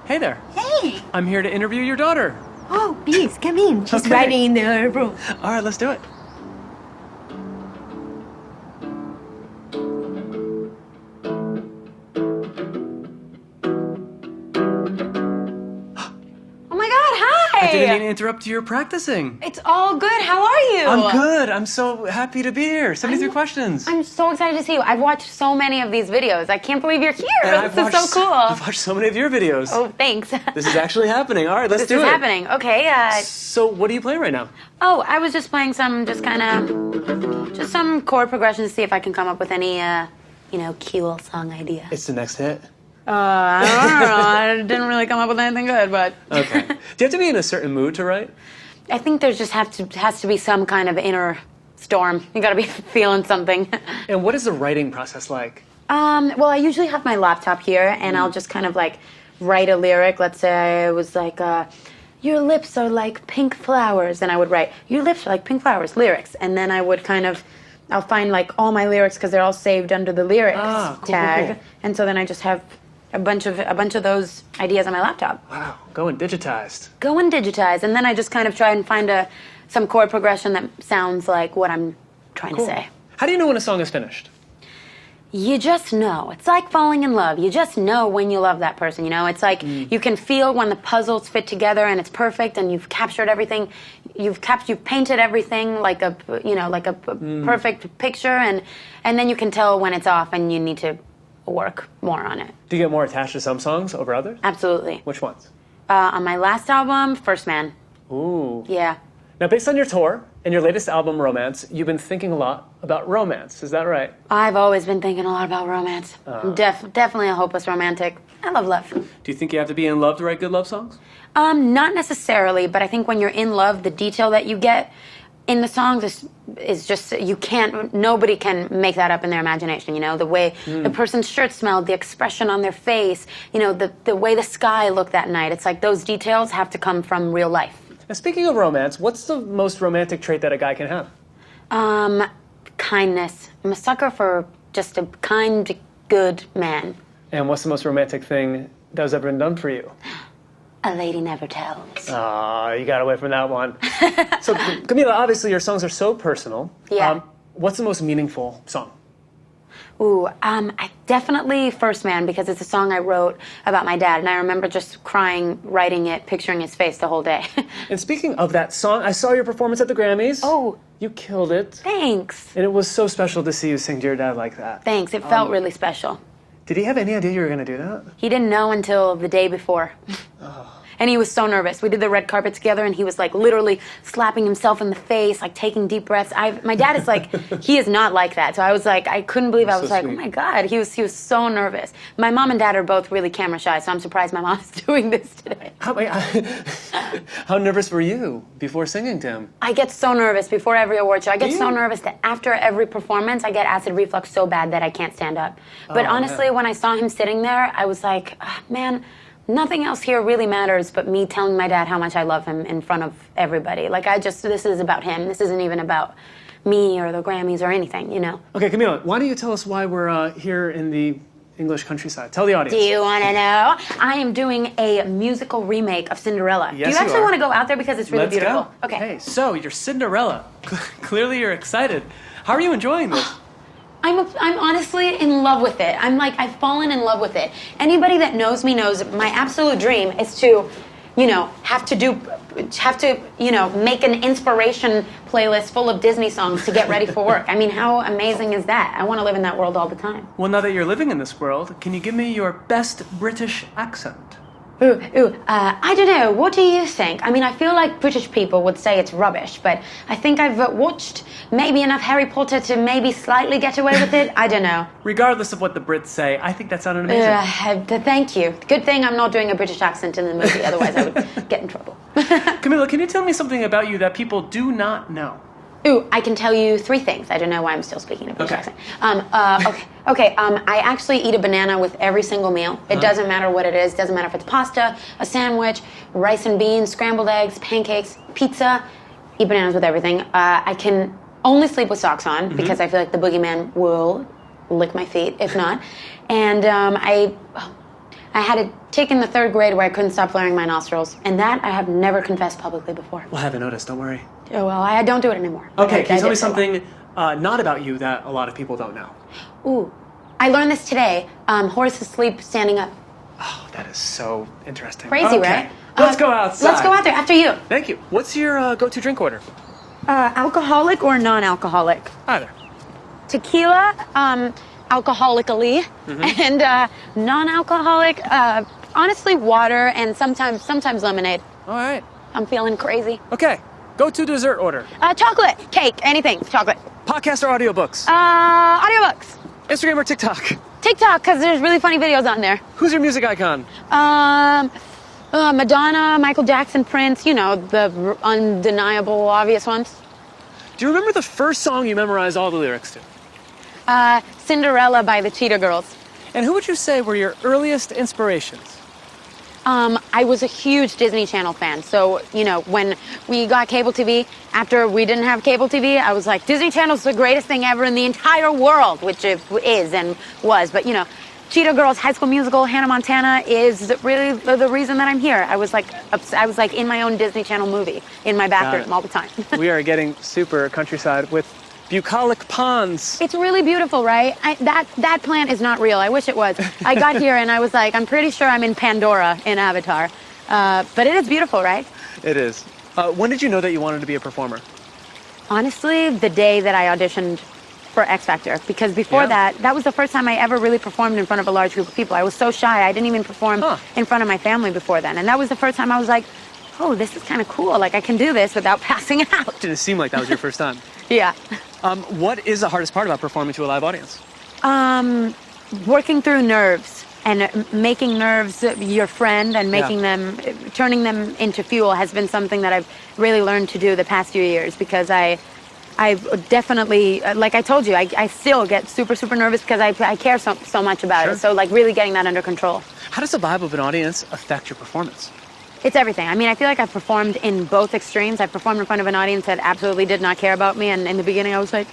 Hey there. Hey! I'm here to interview your daughter. Oh, please, come in. She's Okay. writing in the room. All right, let's do it. Oh my God, hi! I didn't mean to interrupt you. You're practicing. It's all good. How are you? I'm good. I'm so happy to be here. 73 questions. I'm so excited to see you. I've watched so many of these videos. I can't believe you're here. And This is so cool. I've watched so many of your videos. Oh, thanks. This is actually happening. All right, let's do it. This is happening. Okay. So, what are you playing right now? Oh, I was just playing some, just some chord progressions to see if I can come up with any, cool song idea. It's the next hit. I don't know. I didn't really come up with anything good, but. Okay. Do you have to be in a certain mood to write? I think there's just has to be some kind of inner storm. You got to be feeling something. And what is the writing process like? Well, I usually have my laptop here, and I'll just kind of like write a lyric. Let's say it was like, your lips are like pink flowers. Then I would write, your lips are like pink flowers, lyrics. And then I would I'll find like all my lyrics because they're all saved under the lyrics tag. Cool. And so then I just have a bunch of those ideas on my laptop. Wow, going digitized. Go and digitize, and then I just kind of try and find some chord progression that sounds like what I'm trying to say. How do you know when a song is finished? You just know. It's like falling in love. You just know when you love that person, you know? It's like you can feel when the puzzles fit together and it's perfect and you've captured everything. You've painted everything like a perfect picture, and then you can tell when it's off and you need to work more on it. Do you get more attached to some songs over others? Absolutely. Which ones? On my last album, First Man. Ooh. Yeah. Now, based on your tour and your latest album, Romance, you've been thinking a lot about romance. Is that right? I've always been thinking a lot about romance. I'm definitely a hopeless romantic. I love love. Do you think you have to be in love to write good love songs? Not necessarily, but I think when you're in love, the detail that you get in the songs is just, nobody can make that up in their imagination, you know? The way the person's shirt smelled, the expression on their face, you know, the way the sky looked that night. It's like those details have to come from real life. Now, speaking of romance, what's the most romantic trait that a guy can have? Kindness. I'm a sucker for just a kind, good man. And what's the most romantic thing that has ever been done for you? A lady never tells. Aw, you got away from that one. So, Camila, obviously your songs are so personal. Yeah. What's the most meaningful song? Ooh, I definitely First Man, because it's a song I wrote about my dad, and I remember just crying, writing it, picturing his face the whole day. And speaking of that song, I saw your performance at the Grammys. Oh. You killed it. Thanks. And it was so special to see you sing to your dad like that. Thanks. It felt really special. Did he have any idea you were going to do that? He didn't know until the day before. And he was so nervous. We did the red carpet together, and he was like literally slapping himself in the face, like taking deep breaths. My dad is like, he is not like that. So I was like, I couldn't believe. I was like, sweet. oh my God. He was so nervous. My mom and dad are both really camera shy, so I'm surprised my mom is doing this today. How nervous were you before singing to him? I get so nervous before every award show. I get so nervous that after every performance, I get acid reflux so bad that I can't stand up. But honestly, when I saw him sitting there, I was like, man, nothing else here really matters but me telling my dad how much I love him in front of everybody. Like, this is about him. This isn't even about me or the Grammys or anything, you know? Okay, Camila, why don't you tell us why we're here in the English countryside? Tell the audience. Do you want to know? I am doing a musical remake of Cinderella. Yes, Do you actually are. want to go out there because it's really Let's beautiful? go. Okay. So you're Cinderella. Clearly you're excited. How are you enjoying this? I'm honestly in love with it. I've fallen in love with it. Anybody that knows me knows my absolute dream is to, have to make an inspiration playlist full of Disney songs to get ready for work. I mean, how amazing is that? I want to live in that world all the time. Well, now that you're living in this world, can you give me your best British accent? I don't know. What do you think? I mean, I feel like British people would say it's rubbish, but I think I've watched maybe enough Harry Potter to maybe slightly get away with it. I don't know. Regardless of what the Brits say, I think that sounded amazing. Thank you. Good thing I'm not doing a British accent in the movie, otherwise I would get in trouble. Camila, can you tell me something about you that people do not know? I can tell you 3 things. I don't know why I'm still speaking a British Okay. accent. Okay. I actually eat a banana with every single meal. It doesn't matter what it is. Doesn't matter if it's pasta, a sandwich, rice and beans, scrambled eggs, pancakes, pizza. Eat bananas with everything. I can only sleep with socks on because I feel like the boogeyman will lick my feet if not. And I I had it taken the 3rd grade where I couldn't stop flaring my nostrils. And that I have never confessed publicly before. Well, I haven't noticed, don't worry. Oh, well, I don't do it anymore. Okay, can you tell me something not about you that a lot of people don't know? Ooh, I learned this today. Horses sleep standing up. Oh, that is so interesting. Crazy, right? Let's go outside. Let's go out there, after you. Thank you. What's your go-to drink order? Alcoholic or non-alcoholic? Either. Tequila, alcoholically, and non-alcoholic, honestly, water and sometimes lemonade. All right. I'm feeling crazy. Okay. Go-to dessert order. Chocolate, cake, anything, chocolate. Podcast or audiobooks? Audiobooks. Instagram or TikTok? TikTok, because there's really funny videos on there. Who's your music icon? Madonna, Michael Jackson, Prince, you know, the undeniable, obvious ones. Do you remember the first song you memorized all the lyrics to? Cinderela by the Cheetah Girls. And who would you say were your earliest inspirations? I was a huge Disney Channel fan. So, you know, when we got cable TV, after we didn't have cable TV, I was like, Disney Channel's the greatest thing ever in the entire world, which it is and was. But, you know, Cheetah Girls, High School Musical, Hannah Montana is really the reason that I'm here. I was like in my own Disney Channel movie in my bathroom all the time. We are getting super countryside with bucolic ponds. It's really beautiful, right? That plant is not real. I wish it was. I got here and I was like, I'm pretty sure I'm in Pandora in Avatar. But it is beautiful, right? It is. When did you know that you wanted to be a performer? Honestly, the day that I auditioned for X Factor, because before that was the first time I ever really performed in front of a large group of people. I was so shy. I didn't even perform in front of my family before then. And that was the first time I was like, oh, this is kind of cool. Like, I can do this without passing out. Didn't seem like that was your first time. Yeah. What is the hardest part about performing to a live audience? Working through nerves and making nerves your friend and making them, turning them into fuel has been something that I've really learned to do the past few years, because I've definitely, like I told you, I still get super, super nervous because I care so much about it. So, like, really getting that under control. How does the vibe of an audience affect your performance? It's everything. I mean, I feel like I've performed in both extremes. I've performed in front of an audience that absolutely did not care about me, and in the beginning I was like,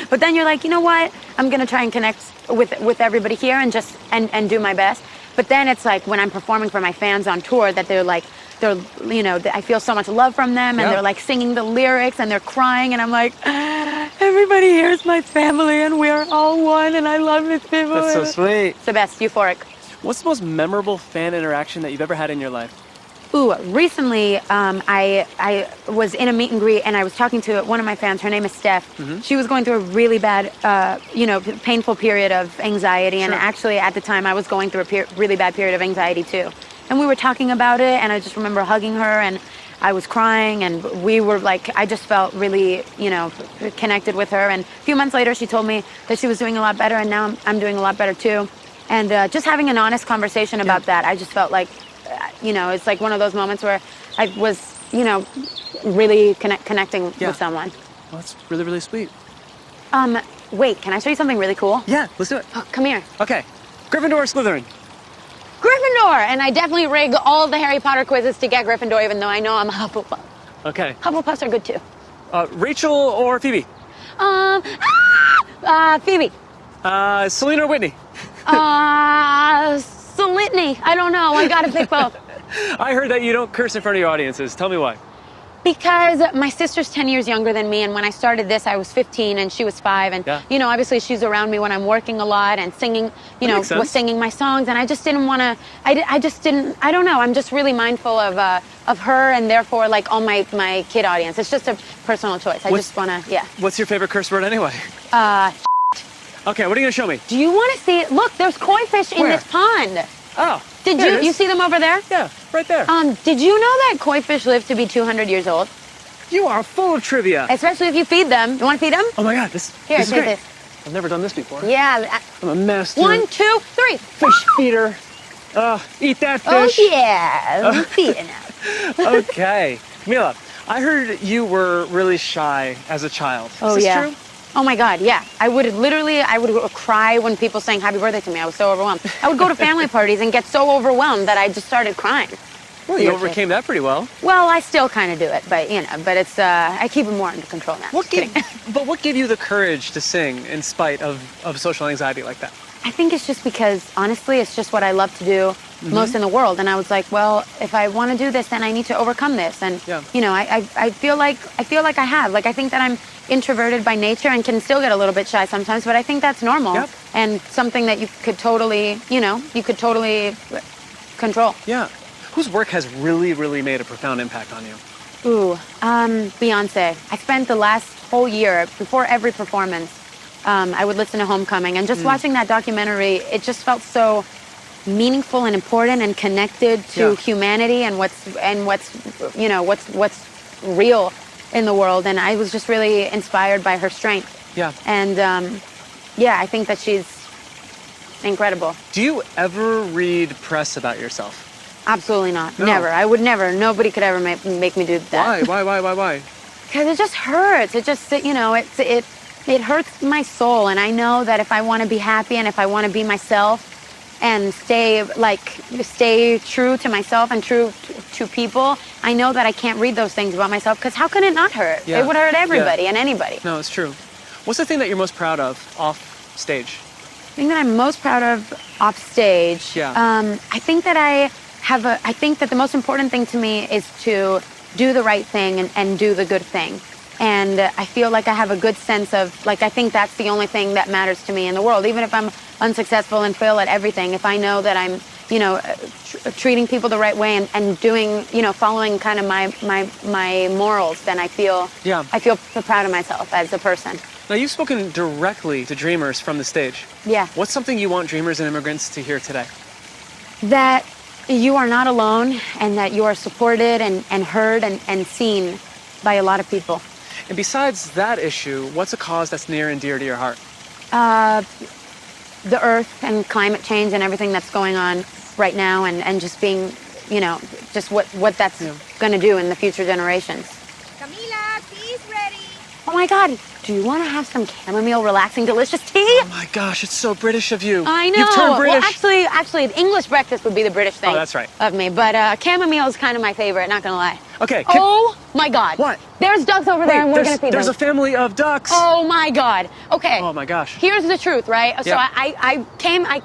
but then you're like, you know what? I'm gonna try and connect with everybody here and just and do my best. But then it's like when I'm performing for my fans on tour that they're you know, I feel so much love from them, and they're like singing the lyrics and they're crying, and I'm like, everybody here is my family and we're all one and I love these people. That's so sweet. It's the best, euphoric. What's the most memorable fan interaction that you've ever had in your life? Ooh, recently I was in a meet and greet and I was talking to one of my fans. Her name is Steph. She was going through a really bad, you know, painful period of anxiety. And actually at the time I was going through a really bad period of anxiety too. And we were talking about it, and I just remember hugging her and I was crying, and we were like, I just felt really, you know, connected with her. And a few months later she told me that she was doing a lot better, and now I'm doing a lot better too. And just having an honest conversation about that, I just felt like, you know, it's like one of those moments where I was, you know, really connecting with someone. Well, that's really, really sweet. Wait, can I show you something really cool? Yeah, let's do it. Oh, come here. Okay. Gryffindor or Slytherin? Gryffindor! And I definitely rig all the Harry Potter quizzes to get Gryffindor, even though I know I'm a Hufflepuff. Okay. Hufflepuffs are good too. Rachel or Phoebe? Phoebe. Selena or Whitney? Litany. I don't know. I gotta pick both. I heard that you don't curse in front of your audiences. Tell me why. Because my sister's 10 years younger than me, and when I started this, I was 15 and she was 5. And, you know, obviously she's around me when I'm working a lot and singing, you know, was singing my songs. And I just didn't want to, I don't know. I'm just really mindful of her and therefore, like, all my kid audience. It's just a personal choice. I just want to, What's your favorite curse word anyway? Okay, what are you going to show me? Do you want to see it? Look, there's koi fish in this pond. Oh. Did you see them over there? Yeah, right there. Did you know that koi fish live to be 200 years old? You are full of trivia. Especially if you feed them. You want to feed them? Oh my God, this is great. I've never done this before. Yeah. I'm a master. 1, 2, 3. Fish feeder. Eat that fish. Oh yeah, I'm feeding them. Okay. Camila, I heard you were really shy as a child. Oh, is this true? Oh my God, yeah. I would cry when people sang happy birthday to me. I was so overwhelmed. I would go to family parties and get so overwhelmed that I just started crying. Well, you overcame that pretty well. Well, I still kind of do it, but you know, but it's I keep it more under control now. But what gave you the courage to sing in spite of social anxiety like that? I think it's just because, honestly, it's just what I love to do most in the world. And I was like, well, if I want to do this, then I need to overcome this. And, you know, I feel like I have. Like, I think that I'm introverted by nature and can still get a little bit shy sometimes, but I think that's normal. Yep. And something that you could totally, you know, control. Yeah. Whose work has really, really made a profound impact on you? Ooh, Beyonce. I spent the last whole year, before every performance, I would listen to Homecoming, and just watching that documentary, it just felt so meaningful and important and connected to humanity and what's real in the world. And I was just really inspired by her strength. Yeah. And I think that she's incredible. Do you ever read press about yourself? Absolutely not. No. Never. I would never. Nobody could ever make me do that. Why? Because it just hurts. It just, you know, it hurts my soul. And I know that if I want to be happy and if I want to be myself and stay true to myself and true to people, I know that I can't read those things about myself, because how can it not hurt? Yeah. It would hurt everybody and anybody. No, it's true. What's the thing that you're most proud of off stage? The thing that I'm most proud of off stage, I think that the most important thing to me is to do the right thing and do the good thing. And I feel like I have a good sense of, like, I think that's the only thing that matters to me in the world. Even if I'm unsuccessful and fail at everything, if I know that I'm, you know, treating people the right way and doing, you know, following kind of my morals, then I feel proud of myself as a person. Now, you've spoken directly to dreamers from the stage. Yeah. What's something you want dreamers and immigrants to hear today? That you are not alone, and that you are supported and heard and seen by a lot of people. And besides that issue, what's a cause that's near and dear to your heart? The earth and climate change and everything that's going on right now, and just being, you know, just what that's going to do in the future generations. Camila, tea's ready. Oh my God, do you want to have some chamomile relaxing delicious tea? Oh my gosh, it's so British of you. I know. You've turned British. Well, actually, English breakfast would be the British thing. Oh, that's right. Of me, but chamomile is kind of my favorite, not going to lie. Okay. Oh my God. What? There's ducks over there, and we're going to feed them. There's a family of ducks. Oh my God. Okay. Oh my gosh. Here's the truth, right? So Yep. I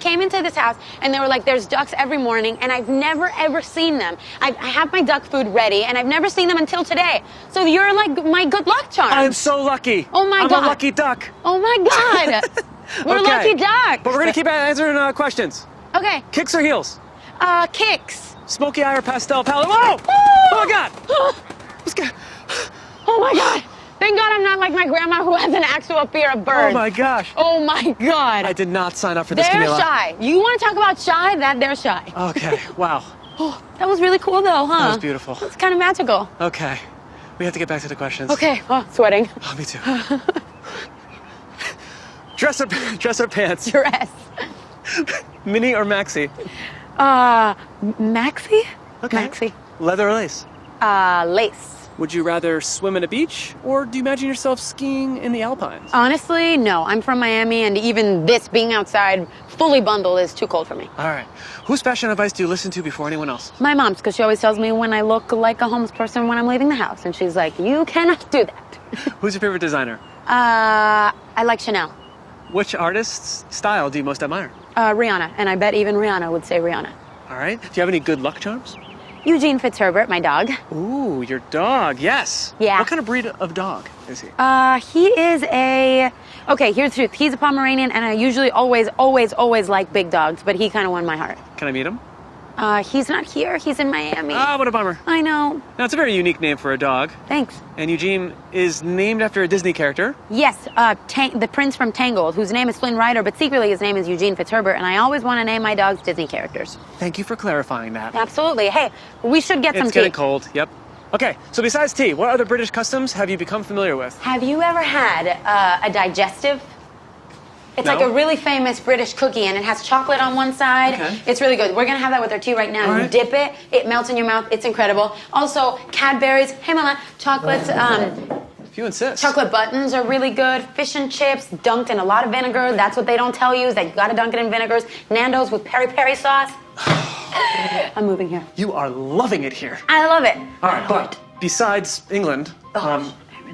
came into this house, and they were like, there's ducks every morning, and I've never ever seen them. I have my duck food ready, and I've never seen them until today. So you're like my good luck charm. I'm so lucky. Oh my God. I'm a lucky duck. Oh my God. We're Okay. lucky ducks. But we're going to keep answering questions. Okay. Kicks or heels? Kicks. Smoky eye or pastel palette? Whoa! Oh my God! What's going Oh my God. Thank God I'm not like my grandma who has an actual fear of birds. Oh my gosh. Oh my God. I did not sign up for this, They're Camila. shy. You want to talk about shy? They're shy. Okay, wow. Oh, that was really cool though, huh? That was beautiful. It's kind of magical. Okay, we have to get back to the questions. Okay. Oh, sweating. Oh, me too. Dress or pants? Dress. Mini or maxi? Maxi? Okay. Maxi. Leather or lace? Lace. Would you rather swim in a beach, or do you imagine yourself skiing in the Alpines? Honestly, no. I'm from Miami, and even this being outside fully bundled is too cold for me. All right. Whose fashion advice do you listen to before anyone else? My mom's, because she always tells me when I look like a homeless person when I'm leaving the house, and she's like, you cannot do that. Who's your favorite designer? I like Chanel. Which artist's style do you most admire? Rihanna, and I bet even Rihanna would say Rihanna. All right. Do you have any good luck charms? Eugene Fitzherbert, my dog. Ooh, your dog, yes. Yeah. What kind of breed of dog is he? He is okay, here's the truth. He's a Pomeranian, and I usually always like big dogs, but he kind of won my heart. Can I meet him? He's not here. He's in Miami. Ah, what a bummer. I know. Now, it's a very unique name for a dog. Thanks. And Eugene is named after a Disney character. Yes, the prince from Tangled, whose name is Flynn Rider, but secretly his name is Eugene Fitzherbert, and I always want to name my dogs Disney characters. Thank you for clarifying that. Absolutely. Hey, we should get some tea. It's getting cold, yep. Okay, so besides tea, what other British customs have you become familiar with? Have you ever had a digestive? It's No. like a really famous British cookie, and it has chocolate on one side. Okay. It's really good. We're going to have that with our tea right now. All You right. dip it. It melts in your mouth. It's incredible. Also, Cadbury's, hey Mama, chocolates, If you insist. chocolate buttons are really good. Fish and chips dunked in a lot of vinegar. That's what they don't tell you, is that you got to dunk it in vinegars. Nando's with peri-peri sauce. I'm moving here. You are loving it here. I love it. All right, but besides England,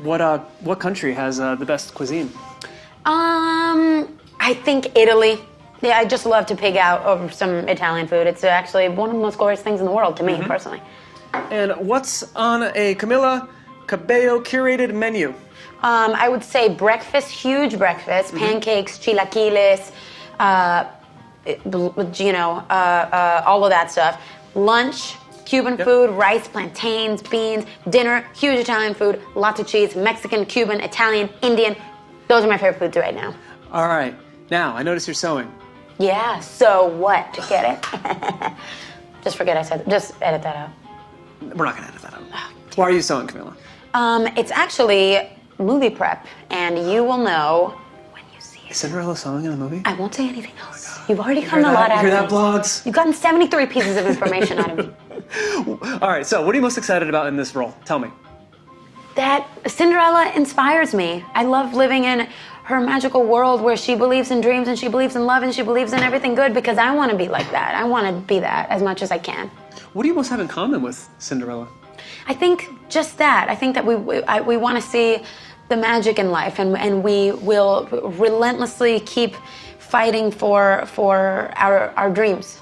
what country has the best cuisine? I think Italy. Yeah, I just love to pig out over some Italian food. It's actually one of the most glorious things in the world to me, personally. And what's on a Camila Cabello curated menu? I would say breakfast, huge breakfast, pancakes, chilaquiles, all of that stuff. Lunch, Cuban food, rice, plantains, beans. Dinner, huge Italian food, lots of cheese, Mexican, Cuban, Italian, Indian. Those are my favorite foods right now. All right. Now, I notice you're sewing. Yeah, so what? Get it? Just forget I said, just edit that out. We're not going to edit that out. Why are you sewing, Camila? It's actually movie prep, and you will know when you see it. Is Cinderella sewing in the movie? I won't say anything else. You've already gotten a lot out of me. You hear that, blogs? You've gotten 73 pieces of information out of me. All right, so what are you most excited about in this role? Tell me. That Cinderella inspires me. I love living in her magical world where she believes in dreams and she believes in love and she believes in everything good because I want to be like that. I want to be that as much as I can. What do you most have in common with Cinderella? I think just that. I think that we want to see the magic in life and we will relentlessly keep fighting for our dreams.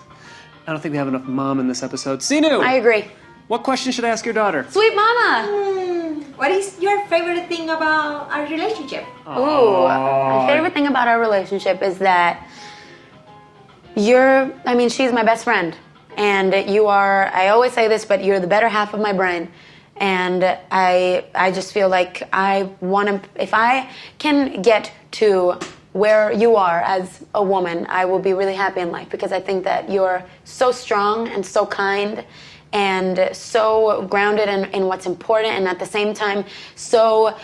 I don't think we have enough mom in this episode. Sinu! I agree. What question should I ask your daughter? Sweet mama! What is your favorite thing about our relationship? Ooh, my favorite thing about our relationship is that she's my best friend. And you are, I always say this, but you're the better half of my brain. And I just feel like I want to, if I can get to where you are as a woman, I will be really happy in life because I think that you're so strong and so kind and so grounded in what's important and at the same time so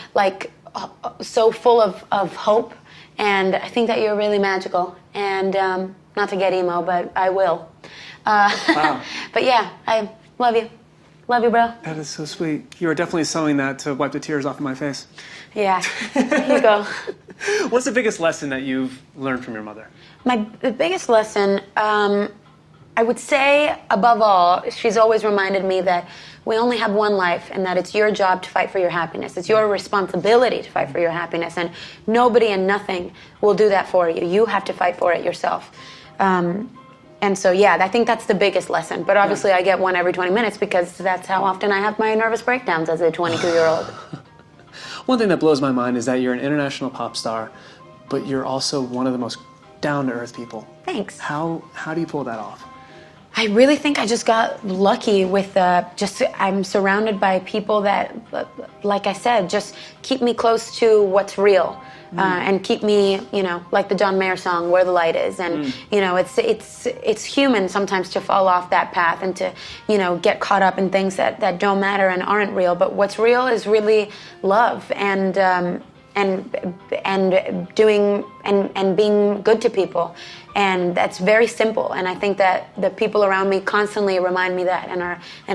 full of hope. And I think that you're really magical. And not to get emo, but I will. Wow. But yeah, I love you. Love you, bro. That is so sweet. You are definitely sewing that to wipe the tears off of my face. Yeah, here you go. What's the biggest lesson that you've learned from your mother? The biggest lesson, I would say, above all, she's always reminded me that we only have one life and that it's your job to fight for your happiness. It's your responsibility to fight for your happiness, and nobody and nothing will do that for you. You have to fight for it yourself. And so, yeah, I think that's the biggest lesson. But obviously, I get one every 20 minutes because that's how often I have my nervous breakdowns as a 22-year-old. One thing that blows my mind is that you're an international pop star, but you're also one of the most down-to-earth people. Thanks. How do you pull that off? I really think I just got lucky with I'm surrounded by people that, like I said, just keep me close to what's real. And keep me, like the John Mayer song, Where the Light Is. And, it's human sometimes to fall off that path and to, get caught up in things that don't matter and aren't real. But what's real is really love and doing and being good to people. And that's very simple. And I think that the people around me constantly remind me that and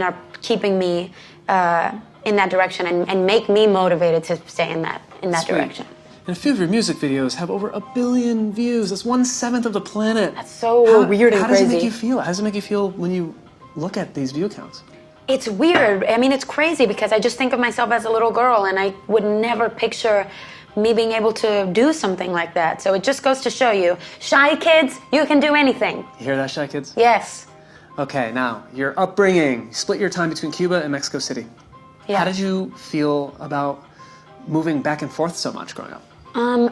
are keeping me in that direction and make me motivated to stay in that direction. And a few of your music videos have over 1 billion views. That's 1/7 of the planet. That's so weird and crazy. How does it make you feel? How does it make you feel when you look at these view counts? It's weird. I mean, it's crazy because I just think of myself as a little girl and I would never picture me being able to do something like that. So it just goes to show you, shy kids, you can do anything. You hear that, shy kids? Yes. Okay, now, your upbringing. You split your time between Cuba and Mexico City. Yeah. How did you feel about moving back and forth so much growing up?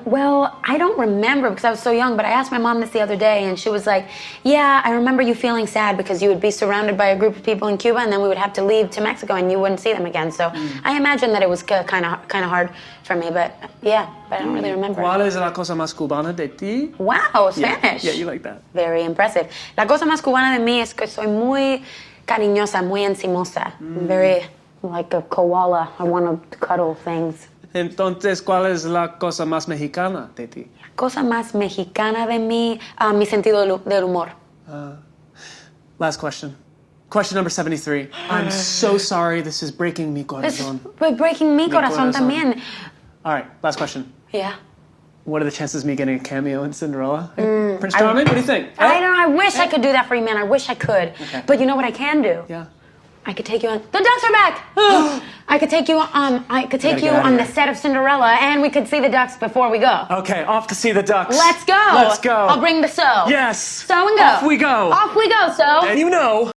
Well, I don't remember because I was so young, but I asked my mom this the other day and she was like, yeah, I remember you feeling sad because you would be surrounded by a group of people in Cuba and then we would have to leave to Mexico and you wouldn't see them again. So I imagine that it was kind of hard for me, but yeah, but I don't really remember. ¿Cuál es la cosa más cubana de ti? Wow, Spanish. Yeah, you like that. Very impressive. La cosa más cubana de mí es que soy muy cariñosa, muy encimosa. Very like a koala. I want to cuddle things. Entonces, ¿cuál es la cosa más mexicana de ti? La cosa más mexicana de mí, mi sentido del humor. Last question. Question number 73. I'm so sorry. This is breaking mi corazón. It's breaking mi corazón también. All right, last question. Yeah. What are the chances of me getting a cameo in Cinderella? Prince Charming, what do you think? I don't know. I wish I could do that for you, man. I wish I could. Okay. But you know what I can do? Yeah. I could take you on. The ducks are back. I could take you. On the set of Cinderella, and we could see the ducks before we go. Okay, off to see the ducks. Let's go. Let's go. I'll bring the sew. Yes. Sew and go. Off we go. Off we go. Sew. And you know.